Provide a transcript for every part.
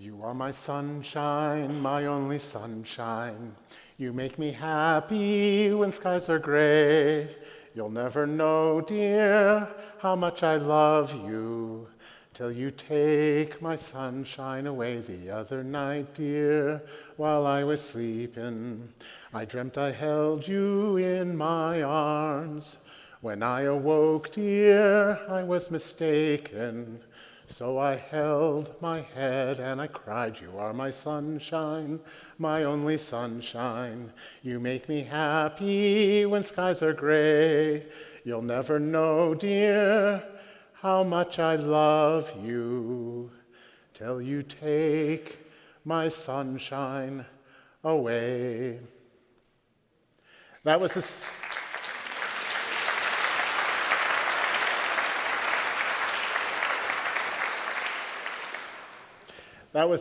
You are my sunshine, my only sunshine. You make me happy when skies are gray. You'll never know, dear, how much I love you till you take my sunshine away. The other night, dear, while I was sleeping, I dreamt I held you in my arms. When I awoke, dear, I was mistaken. So I held my head and I cried, you are my sunshine, my only sunshine. You make me happy when skies are gray. You'll never know, dear, how much I love you till you take my sunshine away. That was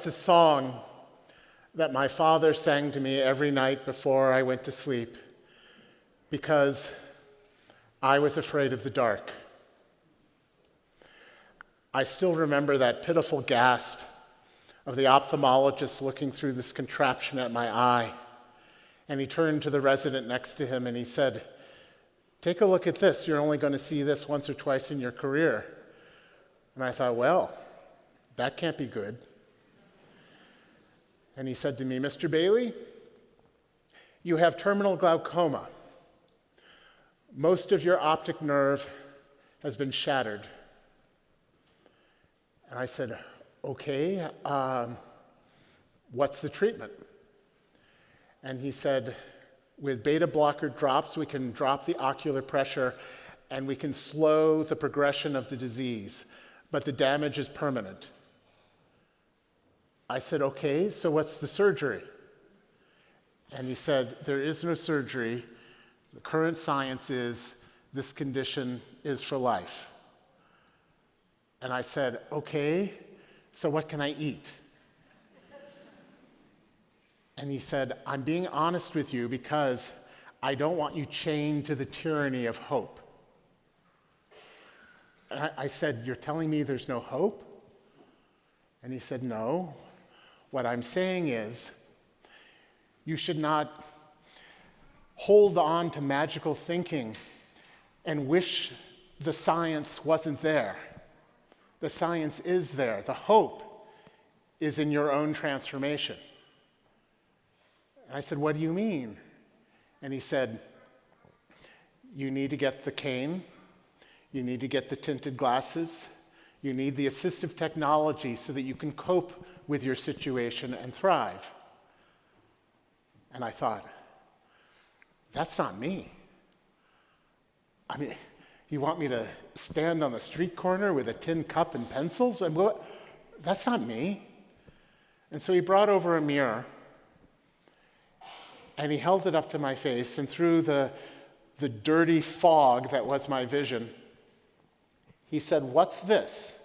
a song that my father sang to me every night before I went to sleep because I was afraid of the dark. I still remember that pitiful gasp of the ophthalmologist looking through this contraption at my eye. And he turned to the resident next to him and he said, "Take a look at this. You're only going to see this once or twice in your career." And I thought, well, that can't be good. And he said to me, "Mr. Bailey, you have terminal glaucoma. Most of your optic nerve has been shattered." And I said, "Okay, what's the treatment?" And he said, "With beta blocker drops, we can drop the ocular pressure and we can slow the progression of the disease, but the damage is permanent." I said, "Okay, so what's the surgery?" And he said, "There is no surgery. The current science is this condition is for life." And I said, "Okay, so what can I eat?" And he said, "I'm being honest with you because I don't want you chained to the tyranny of hope." And I said, "You're telling me there's no hope?" And he said, "No. What I'm saying is, you should not hold on to magical thinking and wish the science wasn't there. The science is there. The hope is in your own transformation." And I said, "What do you mean?" And he said, "You need to get the cane. You need to get the tinted glasses. You need the assistive technology so that you can cope with your situation and thrive." And I thought, that's not me. I mean, you want me to stand on the street corner with a tin cup and pencils? That's not me. And so he brought over a mirror and he held it up to my face, and through the dirty fog that was my vision, he said, "What's this?"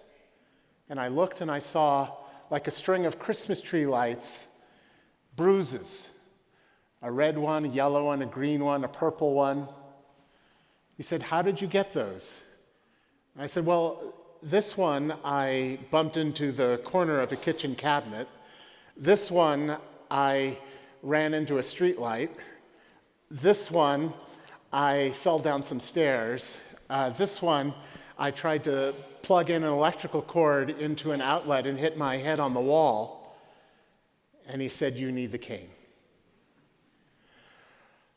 And I looked and I saw, like a string of Christmas tree lights, bruises. A red one, a yellow one, a green one, a purple one. He said, "How did you get those?" And I said, "Well, this one I bumped into the corner of a kitchen cabinet. This one I ran into a street light. This one I fell down some stairs. This one I tried to plug in an electrical cord into an outlet and hit my head on the wall." And he said, "You need the cane."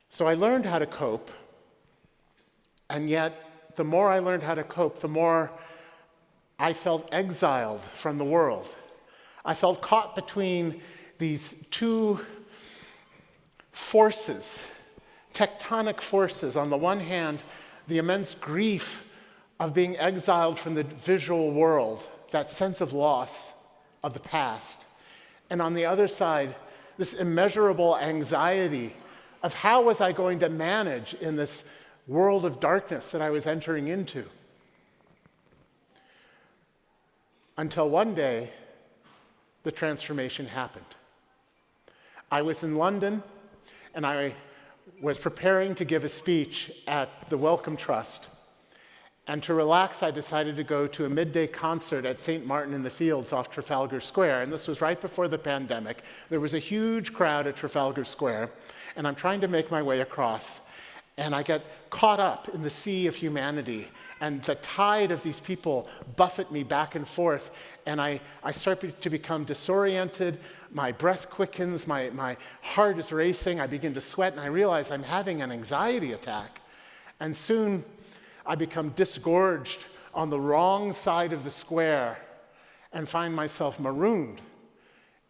So I learned how to cope, and yet the more I learned how to cope, the more I felt exiled from the world. I felt caught between these two forces, tectonic forces. On the one hand, the immense grief of being exiled from the visual world, that sense of loss of the past. And on the other side, this immeasurable anxiety of how was I going to manage in this world of darkness that I was entering into. Until one day, the transformation happened. I was in London, and I was preparing to give a speech at the Wellcome Trust. And to relax, I decided to go to a midday concert at St. Martin in the Fields off Trafalgar Square. And this was right before the pandemic. There was a huge crowd at Trafalgar Square, and I'm trying to make my way across. And I get caught up in the sea of humanity, and the tide of these people buffet me back and forth, and I start to become disoriented. My breath quickens, my heart is racing, I begin to sweat, and I realize I'm having an anxiety attack. And soon I become disgorged on the wrong side of the square and find myself marooned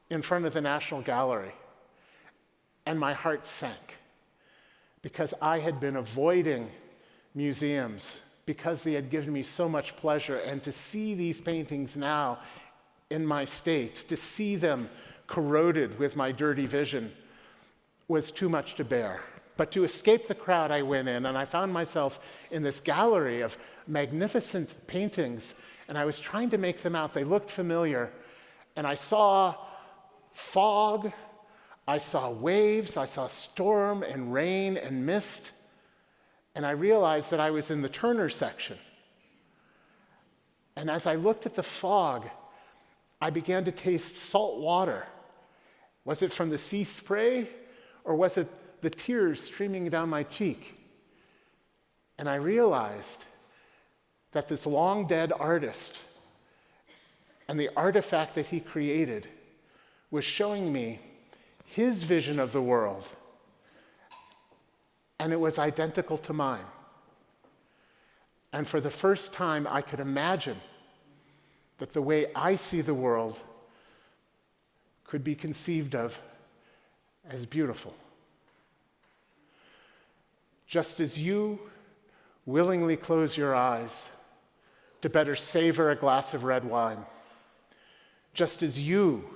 in front of the National Gallery. And my heart sank, because I had been avoiding museums because they had given me so much pleasure. And to see these paintings now in my state, to see them corroded with my dirty vision, was too much to bear. But to escape the crowd, I went in, and I found myself in this gallery of magnificent paintings, and I was trying to make them out. They looked familiar, and I saw fog, I saw waves, I saw storm and rain and mist, and I realized that I was in the Turner section. And as I looked at the fog, I began to taste salt water. Was it from the sea spray, or was it the tears streaming down my cheek? And I realized that this long-dead artist and the artifact that he created was showing me his vision of the world, and it was identical to mine. And for the first time, I could imagine that the way I see the world could be conceived of as beautiful. Just as you willingly close your eyes to better savor a glass of red wine, just as you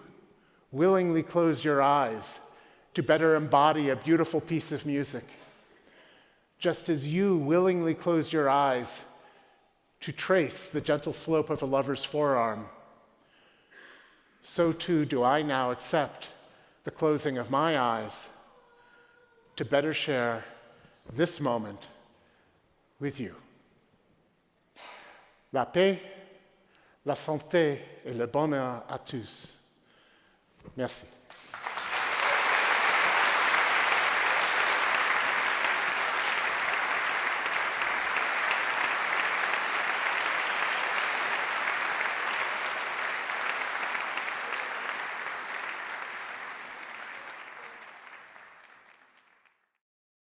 willingly close your eyes to better embody a beautiful piece of music, just as you willingly close your eyes to trace the gentle slope of a lover's forearm, so too do I now accept the closing of my eyes to better share this moment with you. La paix, la santé et le bonheur à tous. Merci.